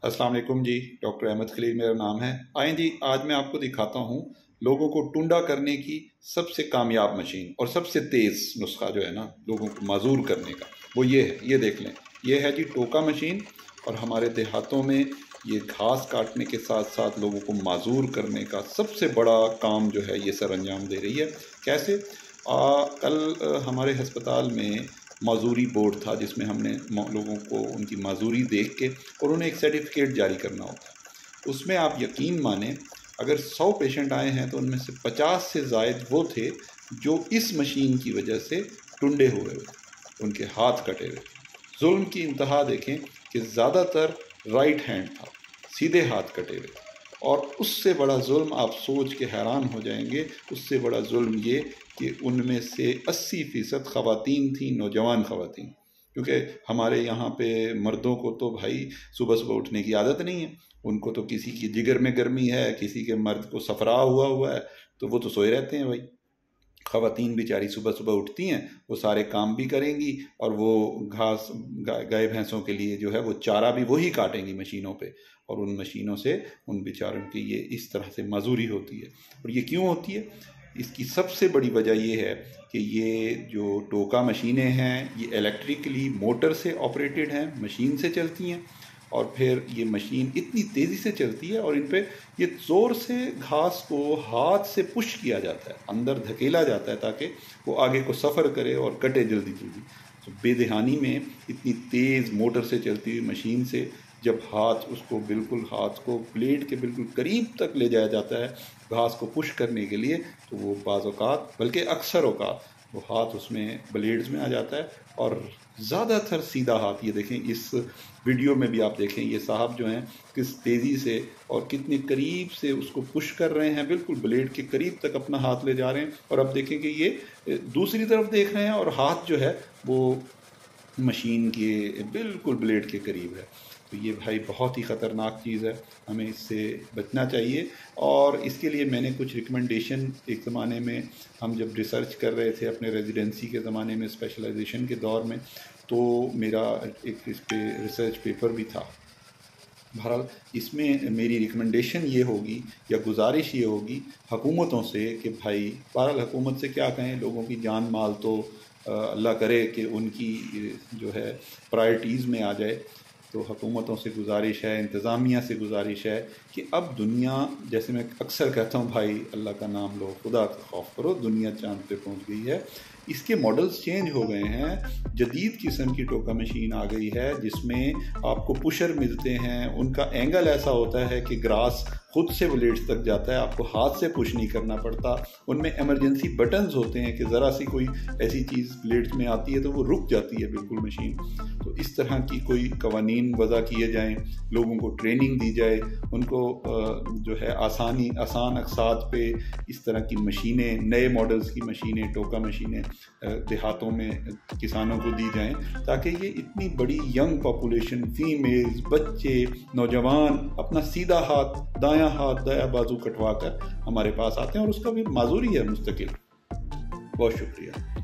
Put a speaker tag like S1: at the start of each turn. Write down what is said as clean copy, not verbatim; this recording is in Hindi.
S1: अस्सलाम वालेकुम जी। डॉक्टर अहमद खलील मेरा नाम है। आए जी, आज मैं आपको दिखाता हूँ लोगों को टुंडा करने की सबसे कामयाब मशीन और सबसे तेज़ नुस्खा जो है ना लोगों को माजूर करने का, वो ये है। ये देख लें, ये है जी टोका मशीन। और हमारे देहातों में ये घास काटने के साथ साथ लोगों को माजूर करने का सबसे बड़ा काम जो है ये सर अंजाम दे रही है। कैसे? कल हमारे हस्पताल में माजूरी बोर्ड था जिसमें हमने लोगों को उनकी माजूरी देख के और उन्हें एक सर्टिफिकेट जारी करना होता है। उसमें आप यकीन माने, अगर 100 पेशेंट आए हैं तो उनमें से 50 से ज़ायद वो थे जो इस मशीन की वजह से टुंडे हुए हुए, उनके हाथ कटे हुए। जुल्म की इंतहा देखें कि ज़्यादातर राइट हैंड था, सीधे हाथ कटे हुए। और उससे बड़ा जुल्म आप सोच के हैरान हो जाएंगे, उससे बड़ा जुल्म ये कि उनमें से 80% ख़वातीन थी, नौजवान ख़वातीन। क्योंकि हमारे यहाँ पे मर्दों को तो भाई सुबह सुबह उठने की आदत नहीं है। उनको तो किसी की जिगर में गर्मी है, किसी के मर्द को सफरा हुआ है, तो वो तो सोए रहते हैं भाई। ख़वातीन बेचारी सुबह सुबह उठती हैं, वो सारे काम भी करेंगी और वो घास गाय भैंसों के लिए जो है वो चारा भी वही काटेंगी मशीनों पे। और उन मशीनों से उन बेचारों की ये इस तरह से मजूरी होती है। और ये क्यों होती है? इसकी सबसे बड़ी वजह ये है कि ये जो टोका मशीनें हैं ये इलेक्ट्रिकली मोटर से ऑपरेटेड हैं, मशीन से चलती हैं। और फिर ये मशीन इतनी तेज़ी से चलती है और इन पे ये ज़ोर से घास को हाथ से पुश किया जाता है, अंदर धकेला जाता है ताकि वो आगे को सफ़र करे और कटे जल्दी जल्दी। तो बेदहानी में इतनी तेज़ मोटर से चलती हुई मशीन से जब हाथ को ब्लेड के बिल्कुल करीब तक ले जाया जाता है घास को पुश करने के लिए, तो वो बाज़ औक़ात, बल्कि अक्सर औक़ात, वो हाथ उसमें ब्लेड्स में आ जाता है और ज़्यादातर सीधा हाथ। ये देखें, इस वीडियो में भी आप देखें ये साहब जो हैं किस तेज़ी से और कितने करीब से उसको पुश कर रहे हैं, बिल्कुल ब्लेड के करीब तक अपना हाथ ले जा रहे हैं। और अब देखें कि ये दूसरी तरफ देख रहे हैं और हाथ जो है वो मशीन के बिल्कुल ब्लेड के करीब है। तो ये भाई बहुत ही ख़तरनाक चीज़ है, हमें इससे बचना चाहिए। और इसके लिए मैंने कुछ रिकमेंडेशन, एक ज़माने में हम जब रिसर्च कर रहे थे अपने रेजिडेंसी के ज़माने में, स्पेशलाइजेशन के दौर में, तो मेरा एक इस पे रिसर्च पेपर भी था। बहरहाल इसमें मेरी रिकमेंडेशन ये होगी या गुजारिश ये होगी हुकूमतों से कि भाई, बहरहाल हुकूमत से क्या कहें, लोगों की जान माल तो अल्लाह करे कि उनकी जो है प्रायोरिटीज़ में आ जाए। तो हुकूमतों से गुजारिश है, इंतज़ामिया से गुजारिश है कि अब दुनिया, जैसे मैं अक्सर कहता हूँ भाई, अल्लाह का नाम लो, खुदा का खौफ करो, दुनिया चांद पे पहुँच गई है। इसके मॉडल्स चेंज हो गए हैं, जदीद किस्म की टोका मशीन आ गई है जिसमें आपको पुशर मिलते हैं। उनका एंगल ऐसा होता है कि ग्रास खुद से ब्लेड्स तक जाता है, आपको हाथ से पुश नहीं करना पड़ता। उनमें इमरजेंसी बटन्स होते हैं कि ज़रा सी कोई ऐसी चीज़ ब्लेड्स में आती है तो वो रुक जाती है बिल्कुल मशीन। तो इस तरह की कोई कवानीन वज़ा किए जाएँ, लोगों को ट्रेनिंग दी जाए, उनको जो है आसान अक़सात पे इस तरह की मशीनें, नए मॉडल्स की मशीनें, टोका मशीनें देहातों में किसानों को दी जाएं, ताकि ये इतनी बड़ी यंग पॉपुलेशन, फीमेल्स, बच्चे, नौजवान अपना सीधा हाथ, दायां बाजू कटवा कर हमारे पास आते हैं और उसका भी माजूरी है मुस्तकिल। बहुत शुक्रिया।